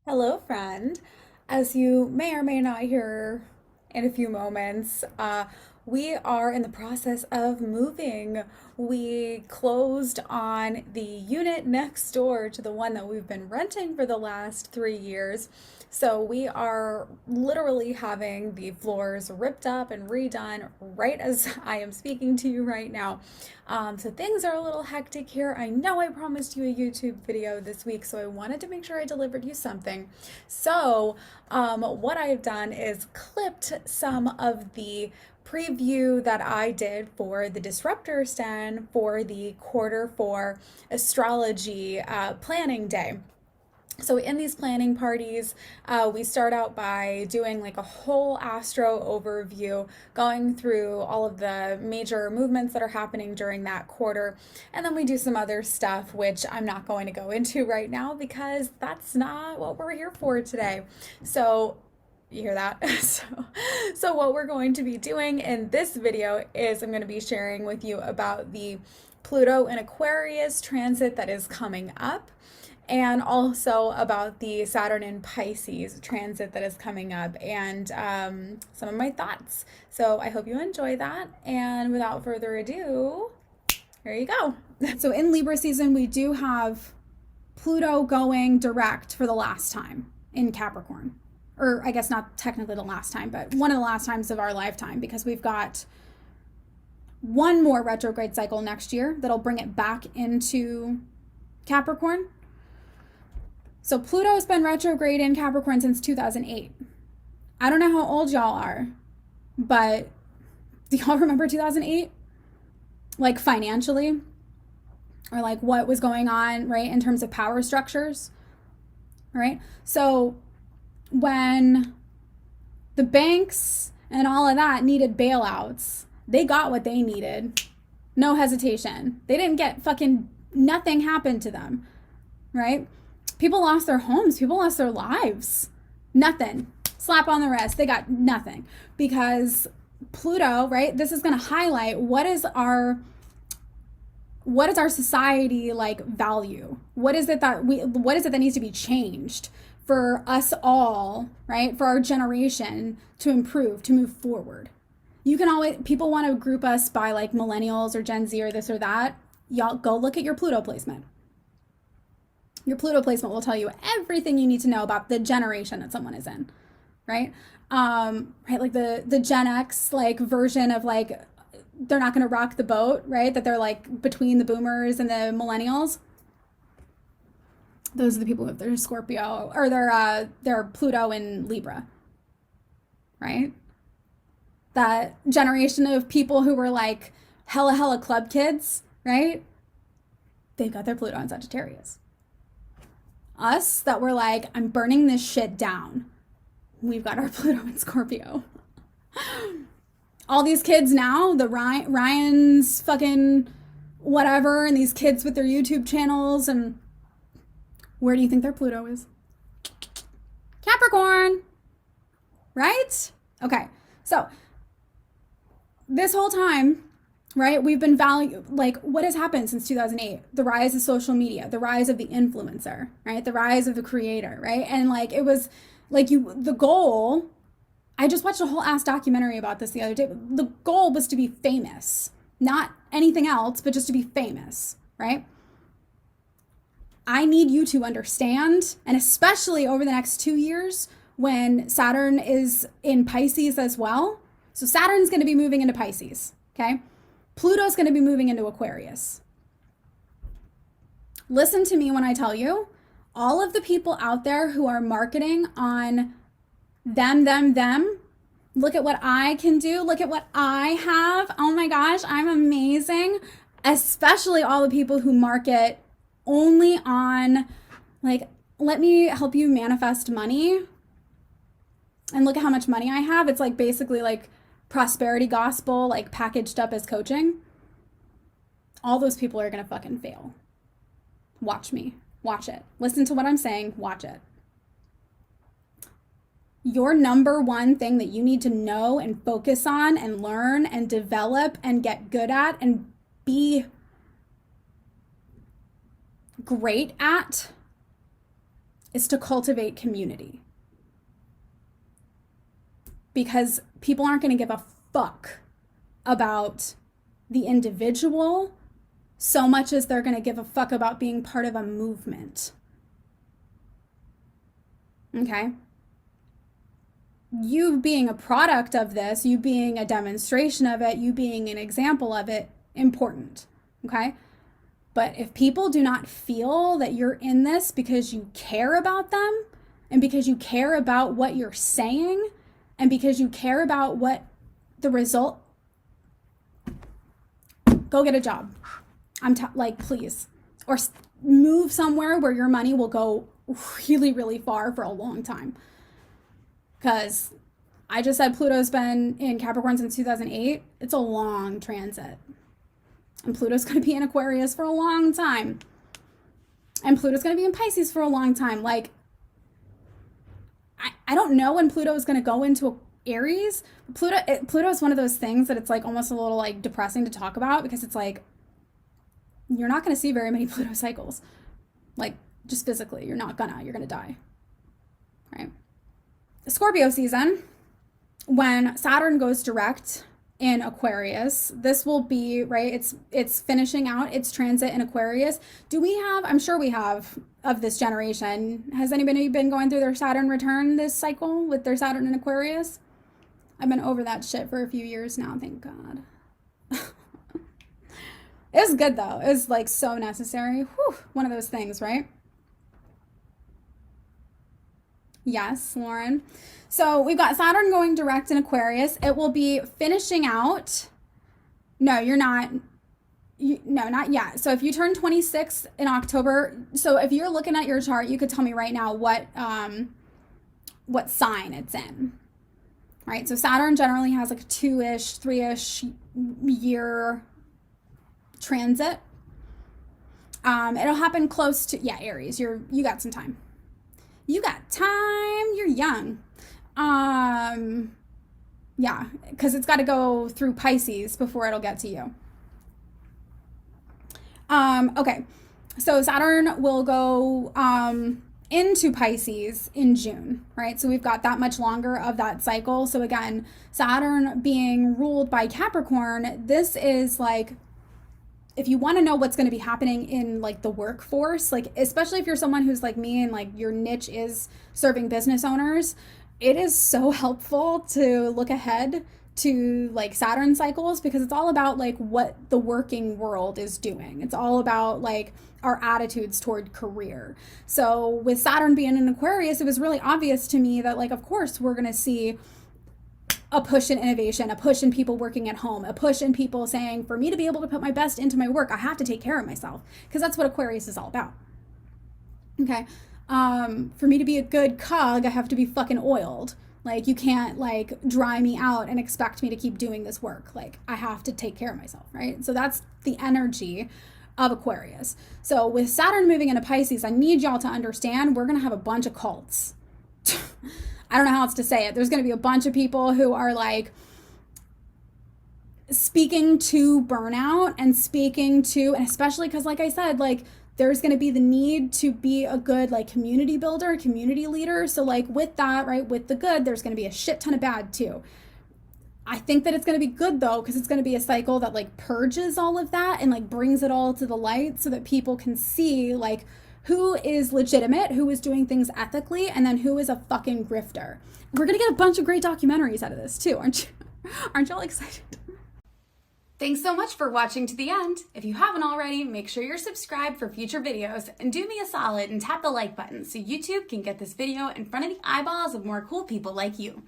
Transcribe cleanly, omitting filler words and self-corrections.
Hello, friend. As you may or may not hear in a few moments, we are in the process of moving. We closed on the unit next door to the one that we've been renting for the last 3 years. So we are literally having the floors ripped up and redone right as I am speaking to you right now. So things are a little hectic here. I know I promised you a YouTube video this week, so I wanted to make sure I delivered you something. So what I've done is clipped some of the preview that I did for the Disruptors Den for the Q4 Astrology Planning Day. So in these planning parties, we start out by doing like a whole astro overview, going through all of the major movements that are happening during that quarter. And then we do some other stuff, which I'm not going to go into right now because that's not what we're here for today. So you hear that? So what we're going to be doing in this video is I'm going to be sharing with you about the Pluto and Aquarius transit that is coming up, and also about the Saturn and Pisces transit that is coming up, and some of my thoughts. So I hope you enjoy that. And without further ado, here you go. So in Libra season, we do have Pluto going direct for the last time in Capricorn. Or I guess not technically the last time, but one of the last times of our lifetime, because we've got one more retrograde cycle next year that'll bring it back into Capricorn. So Pluto's been retrograde in Capricorn since 2008. I don't know how old y'all are, but do y'all remember 2008? Like financially? Or like what was going on, right, in terms of power structures? Right? So when the banks and all of that needed bailouts, they got what they needed. No hesitation. They didn't get fucking nothing happened to them, right? People lost their homes. People lost their lives. Nothing. Slap on the wrist. They got nothing because Pluto, right? This is going to highlight what is our society like value? What is it that needs to be changed for us all, right? For our generation to improve, to move forward. You can always, people want to group us by like millennials or Gen Z or this or that. Y'all go look at your Pluto placement. Your Pluto placement will tell you everything you need to know about the generation that someone is in, right? Right, like the Gen X like version of like they're not going to rock the boat, right? That they're like between the boomers and the millennials. Those are the people who have their Scorpio or their Pluto in Libra, right? That generation of people who were like hella club kids, right? They got their Pluto in Sagittarius. Us that were like, I'm burning this shit down. We've got our Pluto in Scorpio. All these kids now, the Ryan's fucking whatever, and these kids with their YouTube channels, and where do you think their Pluto is? Capricorn, right? Okay, so this whole time, right, we've been like what has happened since 2008? The rise of social media, the rise of the influencer, right? The rise of the creator, right? And like it was like the goal, I just watched a whole ass documentary about this the other day. The goal was to be famous, not anything else, but just to be famous, right? I need you to understand, and especially over the next 2 years when Saturn is in Pisces as well. So Saturn's going to be moving into Pisces, okay? Pluto's going to be moving into Aquarius. Listen to me when I tell you, all of the people out there who are marketing on them, look at what I can do, look at what I have, oh my gosh, I'm amazing. Especially all the people who market only on like, let me help you manifest money and look at how much money I have. It's like basically like prosperity gospel, like packaged up as coaching. All those people are gonna fucking fail. Watch me. Watch it. Listen to what I'm saying. Watch it. Your number one thing that you need to know and focus on and learn and develop and get good at and be great at is to cultivate community. Because people aren't going to give a fuck about the individual so much as they're going to give a fuck about being part of a movement. Okay? You being a product of this, you being a demonstration of it, you being an example of it, important. Okay? But if people do not feel that you're in this because you care about them and because you care about what you're saying and because you care about what the result, go get a job. Please. Or move somewhere where your money will go really, really far for a long time. Because I just said Pluto's been in Capricorn since 2008. It's a long transit. And Pluto's going to be in Aquarius for a long time. And Pluto's going to be in Pisces for a long time. Like, I don't know when Pluto is going to go into Aries. Pluto is one of those things that it's like almost a little like depressing to talk about, because it's like, you're not going to see very many Pluto cycles. Like, just physically, you're going to die. Right? Scorpio season, when Saturn goes direct in Aquarius, this will be, right, it's finishing out its transit in Aquarius. Do we have, I'm sure we have, of this generation, has anybody been going through their Saturn return this cycle with their Saturn in Aquarius? I've been over that shit for a few years now, thank God. It was good though. It was like so necessary. Whew, one of those things, right? Yes, Lauren. So we've got Saturn going direct in Aquarius. It will be finishing out. No, you're not. No, not yet. So if you turn 26 in October, so if you're looking at your chart, you could tell me right now what sign it's in. Right? So Saturn generally has like a 2-ish, 3-ish year transit. It'll happen close to, Aries. You got some time. You got time. You're young. Because it's got to go through Pisces before it'll get to you. Okay. So Saturn will go into Pisces in June, right? So we've got that much longer of that cycle. So again, Saturn being ruled by Capricorn, this is like, if you want to know what's going to be happening in like the workforce, like especially if you're someone who's like me and like your niche is serving business owners, it is so helpful to look ahead to like Saturn cycles, because it's all about like what the working world is doing. It's all about like our attitudes toward career. So with Saturn being in Aquarius, it was really obvious to me that like, of course, we're going to see a push in innovation, a push in people working at home, a push in people saying, for me to be able to put my best into my work, I have to take care of myself, because that's what Aquarius is all about. Okay. For me to be a good cog, I have to be fucking oiled. Like, you can't like dry me out and expect me to keep doing this work. Like, I have to take care of myself, right? So that's the energy of Aquarius. So with Saturn moving into Pisces, I need y'all to understand we're going to have a bunch of cults. I don't know how else to say it. There's going to be a bunch of people who are like speaking to burnout and speaking to, and especially because like I said, like there's going to be the need to be a good like community builder, community leader. So like with that, right, with the good, there's going to be a shit ton of bad too. I think that it's going to be good though, because it's going to be a cycle that like purges all of that and like brings it all to the light so that people can see like who is legitimate, who is doing things ethically, and then who is a fucking grifter. We're going to get a bunch of great documentaries out of this too, aren't you? Aren't y'all excited? Thanks so much for watching to the end. If you haven't already, make sure you're subscribed for future videos, and do me a solid and tap the like button so YouTube can get this video in front of the eyeballs of more cool people like you.